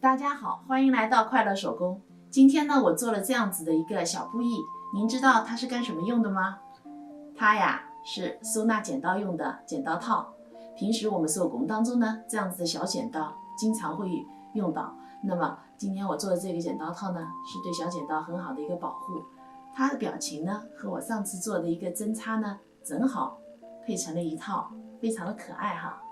大家好，欢迎来到快乐手工。今天呢，我做了这样子的一个小布艺，您知道它是干什么用的吗？它呀是收纳剪刀用的剪刀套。平时我们手工当中呢，这样子的小剪刀经常会用到。那么今天我做的这个剪刀套呢，是对小剪刀很好的一个保护。它的表情呢，和我上次做的一个针插呢，正好配成了一套，非常的可爱哈。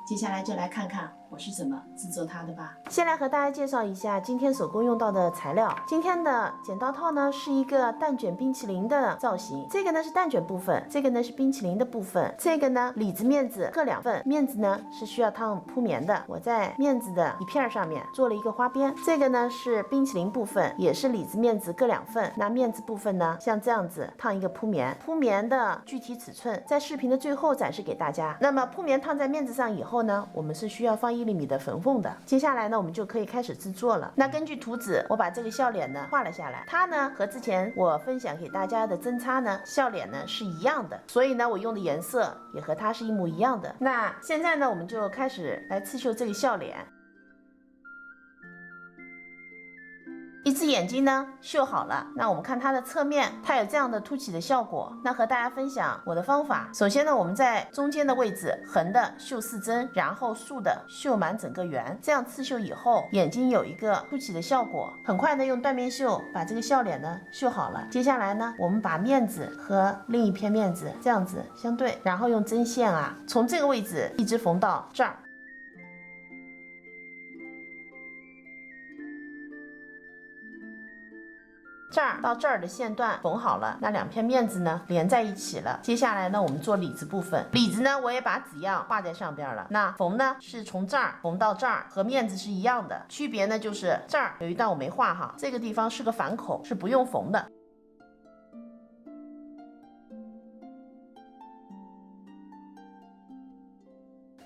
接下来就来看看我是怎么制作它的吧。先来和大家介绍一下今天手工用到的材料。今天的剪刀套呢是一个蛋卷冰淇淋的造型，这个呢是蛋卷部分，这个呢是冰淇淋的部分，这个呢里子面子各2份，面子呢是需要烫铺棉的，我在面子的一片上面做了一个花边。这个呢是冰淇淋部分，也是里子面子各2份，那面子部分呢像这样子烫一个铺棉，铺棉的具体尺寸在视频的最后展示给大家。那么铺棉烫在面子上以后呢，我们是需要放1厘米的缝缝的。接下来呢，我们就可以开始制作了。那根据图纸，我把这个笑脸呢画了下来。它呢和之前我分享给大家的针插呢笑脸呢是一样的，所以呢我用的颜色也和它是一模一样的。那现在呢，我们就开始来刺绣这个笑脸。一只眼睛呢绣好了，那我们看它的侧面，它有这样的凸起的效果。那和大家分享我的方法。首先呢，我们在中间的位置横的绣4针，然后竖的绣满整个圆，这样刺绣以后，眼睛有一个凸起的效果。很快呢，用缎面绣把这个笑脸呢绣好了。接下来呢，我们把面子和另一片面子这样子相对，然后用针线啊，从这个位置一直缝到这儿。这儿到这儿的线段缝好了，那2片面子呢连在一起了。接下来呢，我们做里子部分。里子呢，我也把纸样画在上边了。那缝呢是从这儿缝到这儿，和面子是一样的。区别呢就是这儿有一段我没画哈，这个地方是个反口，是不用缝的。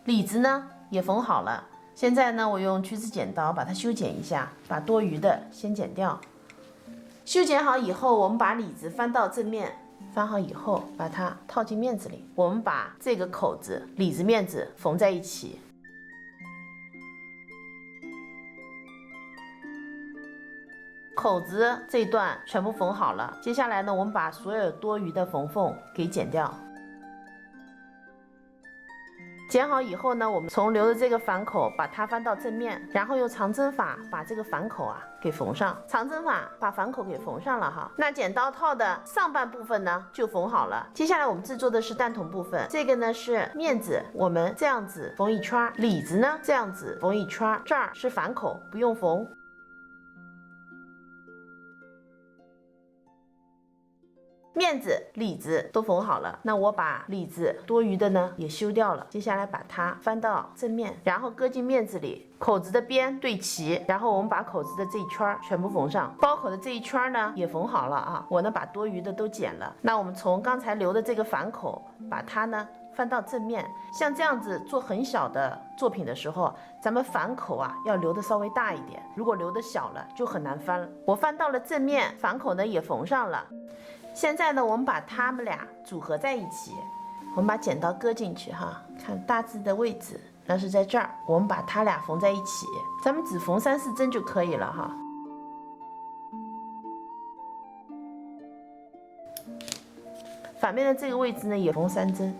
里子呢也缝好了。现在呢，我用锯子剪刀把它修剪一下，把多余的先剪掉。修剪好以后，我们把里子翻到正面，翻好以后把它套进面子里。我们把这个口子里子面子缝在一起。口子这一段全部缝好了。接下来呢，我们把所有多余的缝缝给剪掉。剪好以后呢，我们从留的这个反口把它翻到正面，然后用长针法把这个反口啊给缝上。长针法把反口给缝上了哈。那剪刀套的上半部分呢就缝好了。接下来我们制作的是蛋筒部分，这个呢是面子，我们这样子缝一圈，里子呢这样子缝一圈，这儿是反口，不用缝。面子、里子都缝好了，那我把里子多余的呢也修掉了。接下来把它翻到正面，然后搁进面子里，口子的边对齐，然后我们把口子的这一圈全部缝上。包口的这一圈呢也缝好了啊，我呢把多余的都剪了。那我们从刚才留的这个反口，把它呢翻到正面。像这样子做很小的作品的时候，咱们反口啊要留的稍微大一点，如果留的小了就很难翻了。我翻到了正面，反口呢也缝上了。现在呢，我们把它们俩组合在一起，我们把剪刀搁进去哈，看大致的位置，那是在这儿，我们把它俩缝在一起，咱们只缝3、4针就可以了哈。反面的这个位置呢，也缝3针。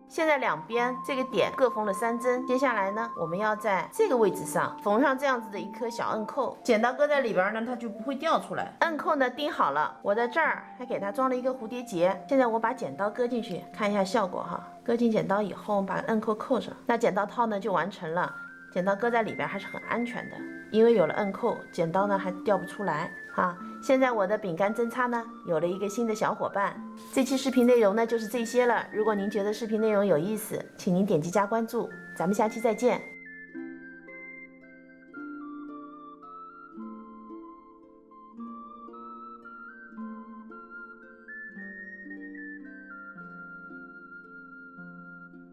现在两边这个点各缝了3针，接下来呢，我们要在这个位置上缝上这样子的一颗小摁扣，剪刀搁在里边呢，它就不会掉出来。摁扣呢钉好了，我在这儿还给它装了一个蝴蝶结。现在我把剪刀搁进去，看一下效果哈。搁进剪刀以后，把摁扣扣上，那剪刀套呢就完成了。剪刀搁在里边还是很安全的，因为有了摁扣，剪刀呢还掉不出来啊。现在我的饼干针插呢有了一个新的小伙伴。这期视频内容呢就是这些了。如果您觉得视频内容有意思，请您点击加关注，咱们下期再见。